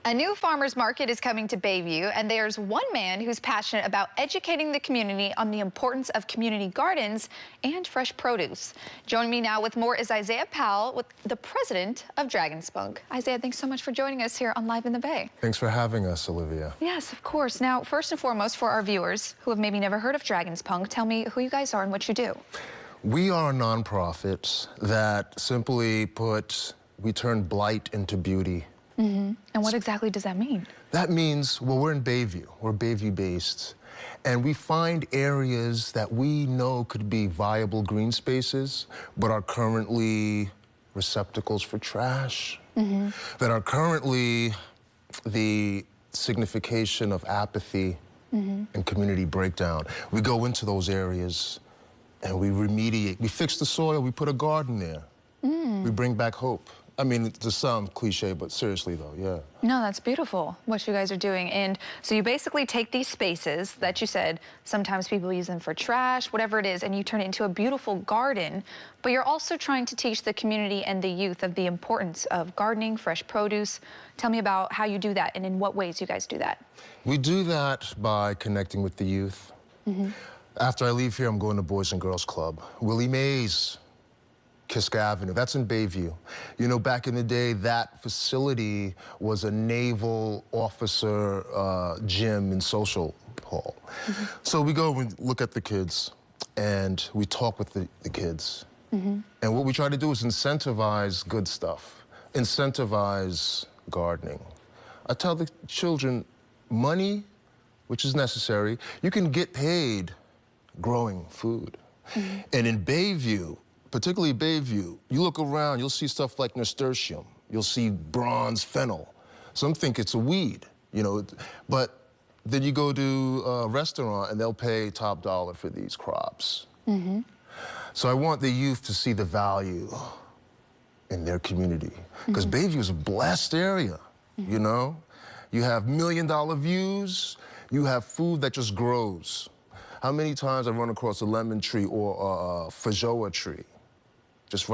A new farmers market is coming to Bayview, and there's one man who's passionate about educating the community on the importance of community gardens and fresh produce. Joining me now with more is Isaiah Powell, the president of Dragonspunk. Isaiah, thanks so much for joining us here on Live in the Bay. Thanks for having us, Olivia. Yes, of course. Now, first and foremost, for our viewers who have maybe never heard of Dragonspunk, tell me who you guys are and what you do. We are a nonprofit that, simply put, we turn blight into beauty. And what exactly does that mean? That means, well, we're in Bayview. We're Bayview-based. And we find areas that we know could be viable green spaces, but are currently receptacles for trash, that are currently the signification of apathy and community breakdown. We go into those areas and we remediate. We fix the soil, we put a garden there. We bring back hope. I mean, it just sounds cliche, but seriously though, yeah. No, that's beautiful, what you guys are doing. And so you basically take these spaces that you said, sometimes people use them for trash, whatever it is, and you turn it into a beautiful garden. But you're also trying to teach the community and the youth of the importance of gardening, fresh produce. Tell me about how you do that and in what ways you guys do that. We do that by connecting with the youth. After I leave here, I'm going to Boys and Girls Club. Willie Mays, Kiska Avenue, that's in Bayview. You know, back in the day, that facility was a naval officer gym and social hall. So we go and look at the kids, and we talk with the kids. And what we try to do is incentivize good stuff, incentivize gardening. I tell the children, money, which is necessary, you can get paid growing food. And in Bayview, particularly Bayview, you look around, you'll see stuff like nasturtium, you'll see bronze fennel. Some think it's a weed, you know, but then you go to a restaurant and they'll pay top dollar for these crops. So I want the youth to see the value in their community, because Bayview is a blessed area, you know? You have million-dollar views, you have food that just grows. How many times I've run across a lemon tree or a feijoa tree? Just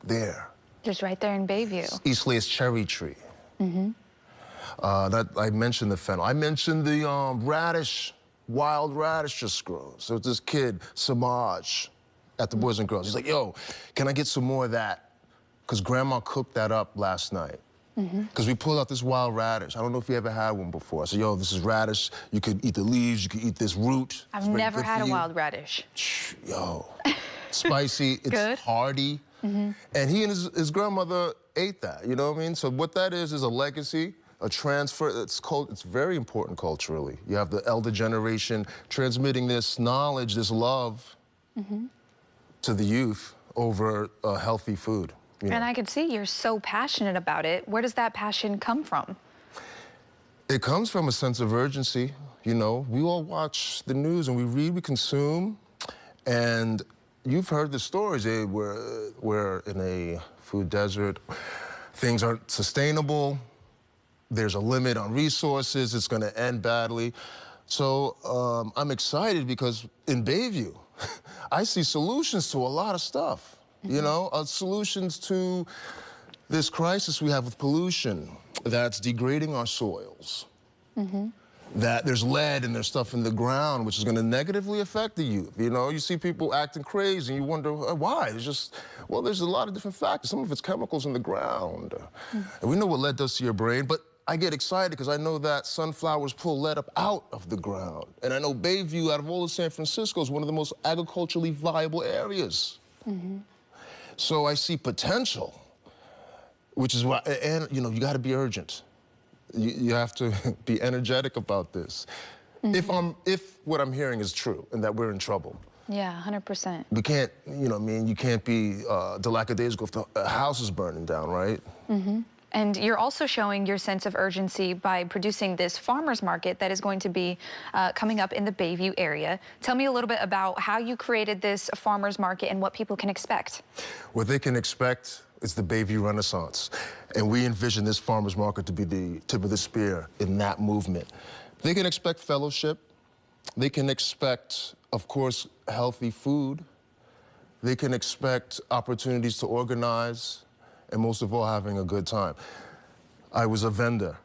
there. Just right there in Bayview. Eastlay's cherry tree. That I mentioned the fennel. I mentioned the radish, wild radish just grows. So this kid, Samaj, at the Boys and Girls, he's like, yo, can I get some more of that? Because Grandma cooked that up last night. Because we pulled out this wild radish. I don't know if you ever had one before. I said, yo, this is radish. You could eat the leaves, you could eat this root. I've never had a wild radish. Yo. Spicy, it's good, hearty. And he and his grandmother ate that, you know what I mean? So what that is a legacy, a transfer. It's very important culturally. You have the elder generation transmitting this knowledge, this love to the youth over healthy food. You know? And I can see you're so passionate about it. Where does that passion come from? It comes from a sense of urgency. You know, we all watch the news and we read, we consume, and you've heard the stories. We're in a food desert. Things aren't sustainable. There's a limit on resources. It's going to end badly. So I'm excited because in Bayview, I see solutions to a lot of stuff. You know, solutions to this crisis we have with pollution that's degrading our soils. That there's lead and there's stuff in the ground which is going to negatively affect the youth. You know, you see people acting crazy and you wonder why. It's just, well, there's a lot of different factors. Some of it's chemicals in the ground. And we know what lead does to your brain, but I get excited because I know that sunflowers pull lead up out of the ground. And I know Bayview, out of all of San Francisco, is one of the most agriculturally viable areas. So I see potential, which is why, and you know, you got to be urgent. You have to be energetic about this. If what I'm hearing is true and that we're in trouble. Yeah, 100%. We can't, you know, I mean, you can't be lackadaisical if the house is burning down, right? And you're also showing your sense of urgency by producing this farmers market that is going to be coming up in the Bayview area. Tell me a little bit about how you created this farmers market and what people can expect. What they can expect is the Bayview Renaissance. And we envision this farmers market to be the tip of the spear in that movement. They can expect fellowship. They can expect, of course, healthy food. They can expect opportunities to organize, and most of all, having a good time. I was a vendor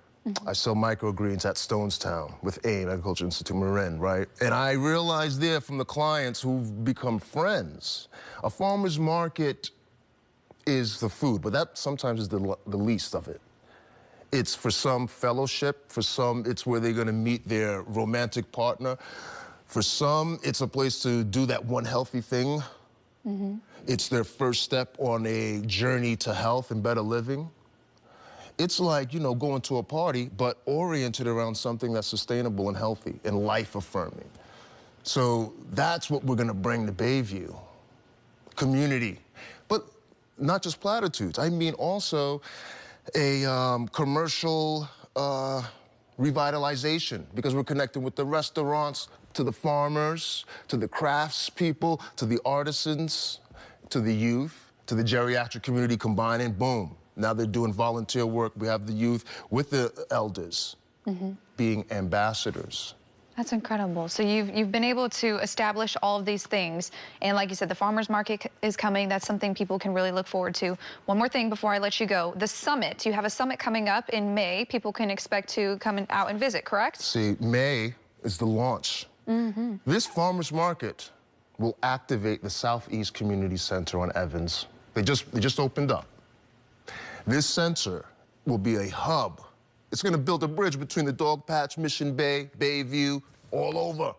I sell microgreens at Stonestown with AIM, Agriculture Institute Marin, right? And I realized there from the clients who've become friends, a farmer's market is the food, but that sometimes is the least of it. It's for some fellowship, for some it's where they're gonna meet their romantic partner. For some, it's a place to do that one healthy thing. It's their first step on a journey to health and better living. It's like, you know, going to a party, but oriented around something that's sustainable and healthy and life-affirming. So that's what we're gonna bring to Bayview. Community, but not just platitudes. I mean also a commercial revitalization, because we're connecting with the restaurants, to the farmers, to the crafts people, to the artisans, to the youth, to the geriatric community combining, boom. Now they're doing volunteer work. We have the youth with the elders being ambassadors. That's incredible. So you've been able to establish all of these things. And like you said, the farmers market is coming. That's something people can really look forward to. One more thing before I let you go. The summit. You have a summit coming up in May. People can expect to come out and visit, correct? See, May is the launch. This farmers market will activate the Southeast Community Center on Evans. They just opened up. This center will be a hub. It's gonna build a bridge between the Dog Patch, Mission Bay, Bayview, all over.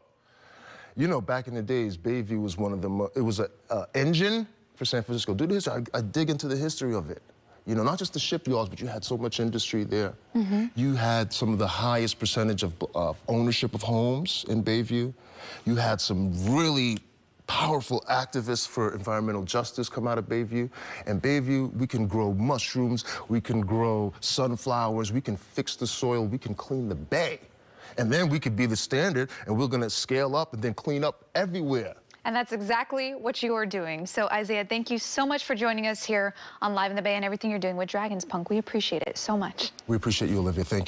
You know, back in the days, Bayview was one of the, it was an engine for San Francisco. Do this, I dig into the history of it. You know, not just the shipyards, but you had so much industry there. You had some of the highest percentage of ownership of homes in Bayview. You had some really powerful activists for environmental justice come out of Bayview. And Bayview, we can grow mushrooms, we can grow sunflowers, we can fix the soil, we can clean the bay. And then we could be the standard, and we're gonna scale up and then clean up everywhere. And that's exactly what you are doing. So Isaiah, thank you so much for joining us here on Live in the Bay and everything you're doing with Dragonspunk. We appreciate it so much. We appreciate you, Olivia. Thank you.